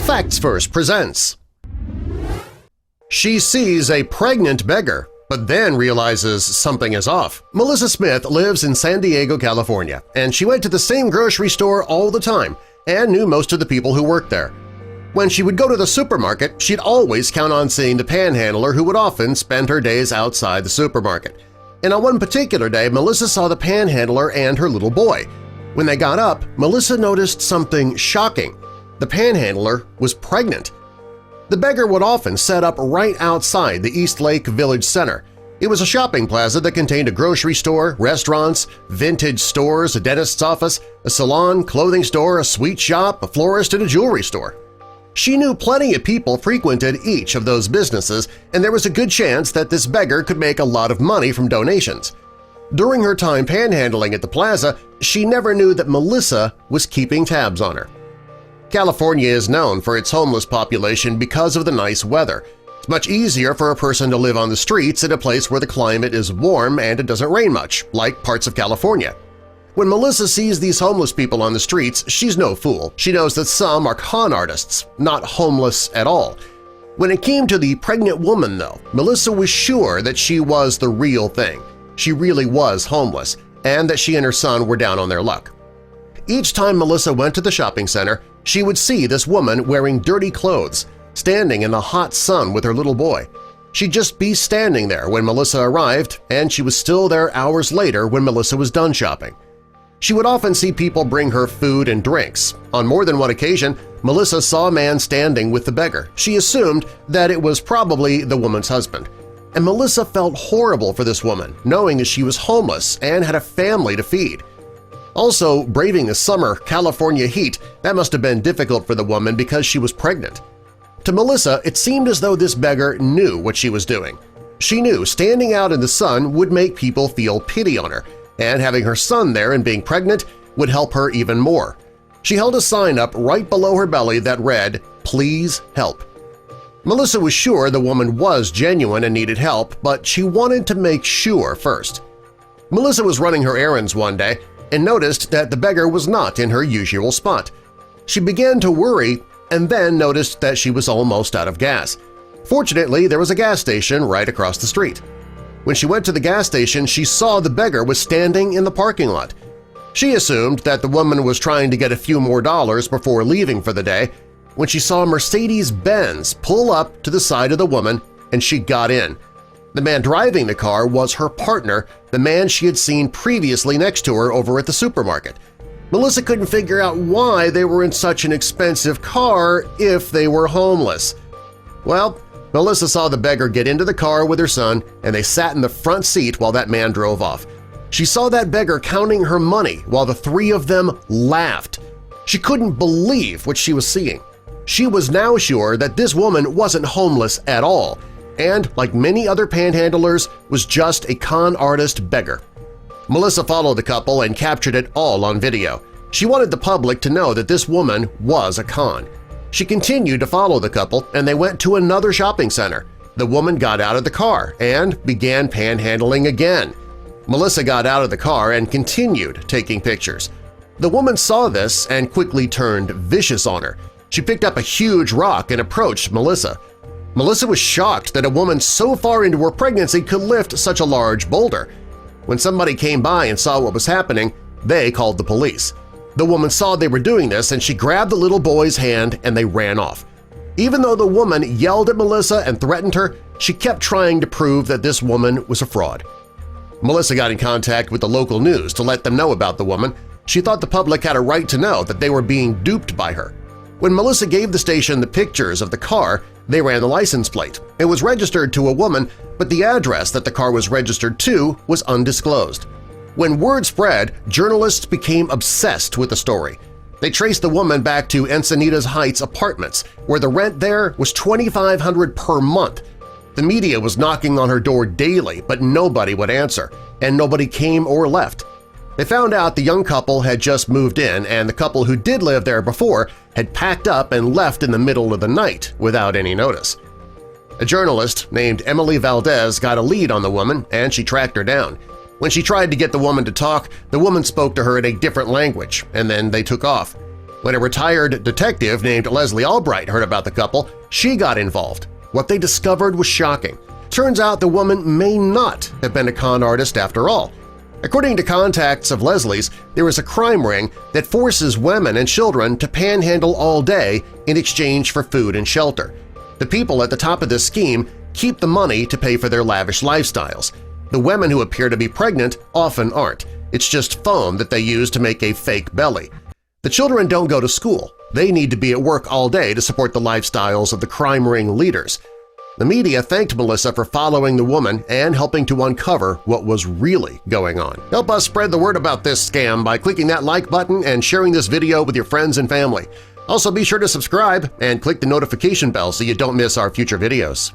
Facts First presents. She sees a pregnant beggar, but then realizes something is off. Melissa Smith lives in San Diego, California, and she went to the same grocery store all the time and knew most of the people who worked there. When she would go to the supermarket, she'd always count on seeing the panhandler who would often spend her days outside the supermarket. And on one particular day, Melissa saw the panhandler and her little boy. When they got up, Melissa noticed something shocking. The panhandler was pregnant. The beggar would often set up right outside the East Lake Village Center. It was a shopping plaza that contained a grocery store, restaurants, vintage stores, a dentist's office, a salon, clothing store, a sweet shop, a florist, and a jewelry store. She knew plenty of people frequented each of those businesses, and there was a good chance that this beggar could make a lot of money from donations. During her time panhandling at the plaza, she never knew that Melissa was keeping tabs on her. California is known for its homeless population because of the nice weather. It's much easier for a person to live on the streets in a place where the climate is warm and it doesn't rain much, like parts of California. When Melissa sees these homeless people on the streets, she's no fool. She knows that some are con artists, not homeless at all. When it came to the pregnant woman, though, Melissa was sure that she was the real thing. She really was homeless, and that she and her son were down on their luck. Each time Melissa went to the shopping center, she would see this woman wearing dirty clothes, standing in the hot sun with her little boy. She'd just be standing there when Melissa arrived, and she was still there hours later when Melissa was done shopping. She would often see people bring her food and drinks. On more than one occasion, Melissa saw a man standing with the beggar. She assumed that it was probably the woman's husband. And Melissa felt horrible for this woman, knowing that she was homeless and had a family to feed. Also, braving the summer California heat, that must have been difficult for the woman because she was pregnant. To Melissa, it seemed as though this beggar knew what she was doing. She knew standing out in the sun would make people feel pity on her, and having her son there and being pregnant would help her even more. She held a sign up right below her belly that read, "Please help." Melissa was sure the woman was genuine and needed help, but she wanted to make sure first. Melissa was running her errands one day and noticed that the beggar was not in her usual spot. She began to worry and then noticed that she was almost out of gas. Fortunately, there was a gas station right across the street. When she went to the gas station, she saw the beggar was standing in the parking lot. She assumed that the woman was trying to get a few more dollars before leaving for the day when she saw a Mercedes-Benz pull up to the side of the woman and she got in. The man driving the car was her partner, the man she had seen previously next to her over at the supermarket. Melissa couldn't figure out why they were in such an expensive car if they were homeless. Well, Melissa saw the beggar get into the car with her son, and they sat in the front seat while that man drove off. She saw that beggar counting her money while the three of them laughed. She couldn't believe what she was seeing. She was now sure that this woman wasn't homeless at all, and, like many other panhandlers, was just a con artist beggar. Melissa followed the couple and captured it all on video. She wanted the public to know that this woman was a con. She continued to follow the couple, and they went to another shopping center. The woman got out of the car and began panhandling again. Melissa got out of the car and continued taking pictures. The woman saw this and quickly turned vicious on her. She picked up a huge rock and approached Melissa. Melissa was shocked that a woman so far into her pregnancy could lift such a large boulder. When somebody came by and saw what was happening, they called the police. The woman saw they were doing this and she grabbed the little boy's hand and they ran off. Even though the woman yelled at Melissa and threatened her, she kept trying to prove that this woman was a fraud. Melissa got in contact with the local news to let them know about the woman. She thought the public had a right to know that they were being duped by her. When Melissa gave the station the pictures of the car, they ran the license plate. It was registered to a woman, but the address that the car was registered to was undisclosed. When word spread, journalists became obsessed with the story. They traced the woman back to Encinitas Heights apartments, where the rent there was $2,500 per month. The media was knocking on her door daily, but nobody would answer, and nobody came or left. They found out the young couple had just moved in, and the couple who did live there before had packed up and left in the middle of the night without any notice. A journalist named Emily Valdez got a lead on the woman, and she tracked her down. When she tried to get the woman to talk, the woman spoke to her in a different language, and then they took off. When a retired detective named Leslie Albright heard about the couple, she got involved. What they discovered was shocking. Turns out the woman may not have been a con artist after all. According to contacts of Leslie's, there is a crime ring that forces women and children to panhandle all day in exchange for food and shelter. The people at the top of this scheme keep the money to pay for their lavish lifestyles. The women who appear to be pregnant often aren't. It's just foam that they use to make a fake belly. The children don't go to school. They need to be at work all day to support the lifestyles of the crime ring leaders. The media thanked Melissa for following the woman and helping to uncover what was really going on. Help us spread the word about this scam by clicking that like button and sharing this video with your friends and family. Also be sure to subscribe and click the notification bell so you don't miss our future videos.